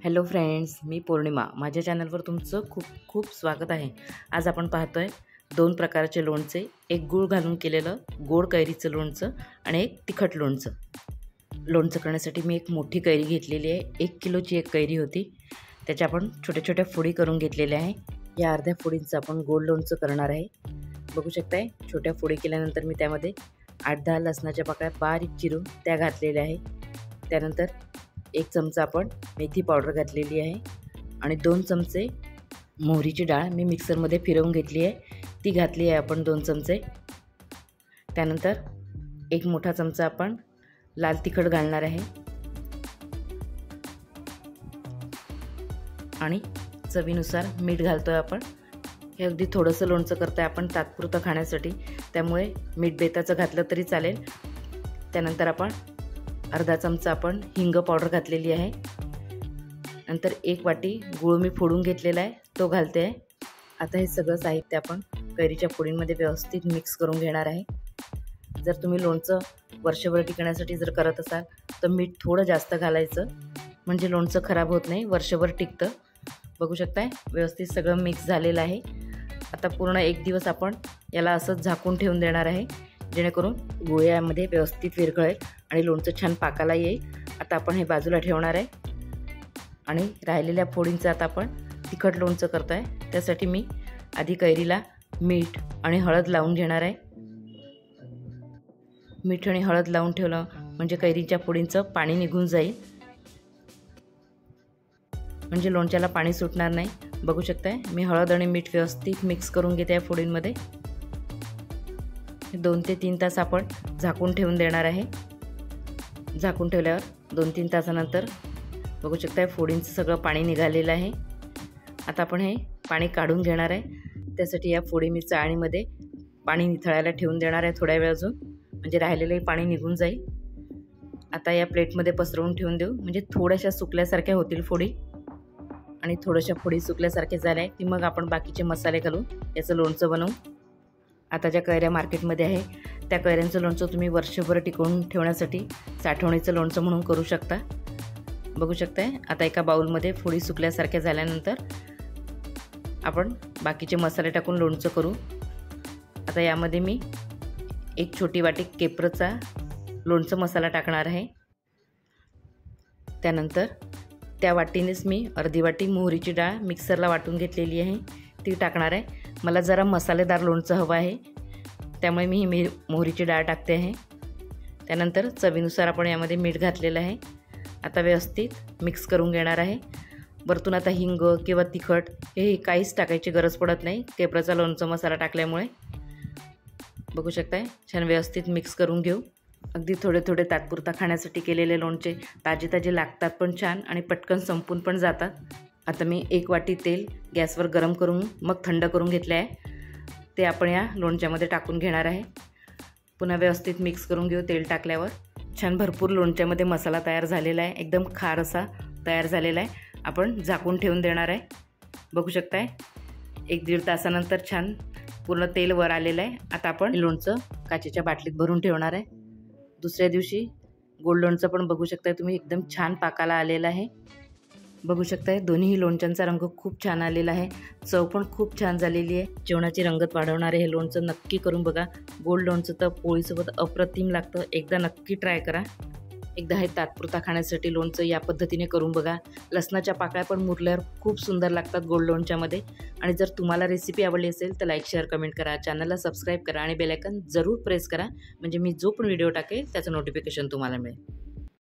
Hello friends, मी पौर्णिमा. माझ्या चॅनलवर तुमचं खूप खूप स्वागत आहे. आज आपण पाहतोय दोन प्रकारचे लोणचे, एक गूळ घालून केलेलं गोड कैरीचं लोणचं आणि एक तिखट लोणचं. लोणचं करण्यासाठी मी एक मोठी कैरी घेतलेली आहे. 1 किलोची एक कैरी होती. त्याच्या आपण छोट्या छोट्या फोडी करून घेतलेल्या आहे. या अर्ध्या फोडींचं आपण गोड लोणचं करणार आहे. बघू शकताय, छोट्या फोडी केल्यानंतर मी त्यामध्ये 8-10 लसणाच्या पाकळ्या बारीक चिरून त्या घातलेल्या आहे. त्यानंतर 1 चमचा आपण मेथी पावडर घातलेली आहे आणि 2 चमचे मोहरीची डाळ मी मिक्सरमध्ये फिरवून घेतली आहे, ती घातली आहे आपण 2 चमचे. त्यानंतर 1 मोठा चमचा आपण लाल तिखट घालणार आहे आणि चवीनुसार मीठ घालतोय आपण. हे अगदी थोडंसं लोणचं करतोय आपण तात्पुरतं खाण्यासाठी, त्यामुळे मीठ बेताचं घातलं तरी चालेल. त्यानंतर आपण अर्धा चमचा आपण हिंग पावडर घातलेली आहे. नंतर 1 वाटी गूळ मी फोडून घेतलेला आहे, तो घालते आहे. आता हे सगळं साहित्य आपण कैरीच्या फोडींमध्ये व्यवस्थित मिक्स करून घेणार आहे. जर तुम्ही लोणचं वर्षभर टिकण्यासाठी जर करत असाल तर मीठ थोडं जास्त घालायचं, म्हणजे लोणचं खराब होत नाही, वर्षभर टिकतं. बघू शकताय, व्यवस्थित सगळं मिक्स झालेलं आहे. आता पूर्ण 1 दिवस आपण याला असंच झाकून ठेवून देणार आहे, जेणेकरून गूळ यामध्ये व्यवस्थित विरघळेल आणि लोणचं छान पाकाला येईल. आता आपण हे बाजूला ठेवणार आहे आणि राहिलेल्या फोडींचं आता आपण तिखट लोणचं करतो आहे. त्यासाठी मी आधी कैरीला मीठ आणि हळद लावून घेणार आहे. मीठ आणि हळद लावून ठेवलं म्हणजे कैरीच्या फोडींचं पाणी निघून जाईल, म्हणजे लोणच्याला पाणी सुटणार नाही. बघू शकताय, मी हळद आणि मीठ व्यवस्थित मिक्स करून घेते या फोडींमध्ये. 2 ते 3 तास आपण झाकून ठेवून देणार आहे. झाकून ठेवल्यावर 2-3 तासानंतर बघू शकताय फोडींचं सगळं पाणी निघालेलं आहे. आता आपण हे पाणी काढून घेणार आहे. त्यासाठी या फोडी मी चाळणीमध्ये पाणी निथळायला ठेवून देणार आहे थोड्या वेळ अजून, म्हणजे राहिलेलं पाणी निघून जाईल. आता या प्लेटमध्ये पसरवून ठेवून देऊ, म्हणजे थोड्याशा सुकल्यासारख्या होतील फोडी. आणि थोड्याशा फोडी सुकल्यासारख्या झाल्या की मग आपण बाकीचे मसाले घालून याचं लोणचं बनवू. आता ज्या कैऱ्या मार्केटमध्ये आहे त्या कैऱ्यांचं लोणचं तुम्ही वर्षभर टिकवून ठेवण्यासाठी साठवणीचं लोणचं म्हणून करू शकता. बघू शकताय, आता एका बाउलमध्ये फोडी सुकल्यासारख्या झाल्यानंतर आपण बाकीचे मसाले टाकून लोणचं करू. आता यामध्ये मी 1 छोटी वाटी केप्रचा लोणचं मसाला टाकणार आहे. त्यानंतर त्या वाटीनेच मी अर्धी वाटी मोहरीची डाळ मिक्सरला वाटून घेतलेली आहे, ती टाकणार आहे. मला जरा मसालेदार लोणचं हवं आहे, त्यामुळे मी ही मोहरीची डाळ टाकते आहे. त्यानंतर चवीनुसार आपण यामध्ये मीठ घातलेलं आहे. आता व्यवस्थित मिक्स करून घेणार आहे. वरतून आता हिंग किंवा तिखट हे काहीच टाकायची गरज पडत नाही केप्रचा लोणचं मसाला टाकल्यामुळे. बघू शकताय, छान व्यवस्थित मिक्स करून घेऊ. अगदी थोडे थोडे तात्पुरता खाण्यासाठी केलेले लोणचे ताजे ताजे लागतात पण छान, आणि पटकन संपून पण जातात. आता मी 1 वाटी तेल गॅसवर गरम करून मग थंड करून घेतले आहे, ते आपण या लोणच्यामध्ये टाकून घेणार आहे. पुन्हा व्यवस्थित मिक्स करून घेऊ. तेल टाकल्यावर छान भरपूर लोणच्यामध्ये मसाला तयार झालेला आहे, एकदम खार असा तयार झालेला आहे. आपण झाकून ठेवून देणार आहे. बघू शकताय, 1-1.5 तासानंतर छान पूर्ण तेल वर आलेलं आहे. आता आपण लोणचं काचेच्या बाटलीत भरून ठेवणार आहे. दुसऱ्या दिवशी गोड लोणचं पण बघू शकताय तुम्ही, एकदम छान पाकाला आलेलं आहे. बघू शकताय, दोन्ही लोणच्यांचा रंग खूप छान आलेला आहे, चव पण खूप छान झालेली आहे. जेवणाची रंगत वाढवणारे हे लोणचं नक्की करून बघा. गोड लोणचं तर पोळीसोबत अप्रतिम लागतं, एकदा नक्की ट्राय करा. एकदा हे तात्पुरता खाण्यासाठी लोणचं या पद्धतीने करून बघा. लसणाच्या पाकळ्या पण मुरल्यावर खूप सुंदर लागतात गोड लोणच्यामध्ये. आणि जर तुम्हाला रेसिपी आवडली असेल तर लाईक, शेअर, कमेंट करा, चॅनलला सबस्क्राईब करा आणि बेल आयकॉन जरूर प्रेस करा, म्हणजे मी जो पण व्हिडिओ टाकेल त्याचं नोटिफिकेशन तुम्हाला मिळेल.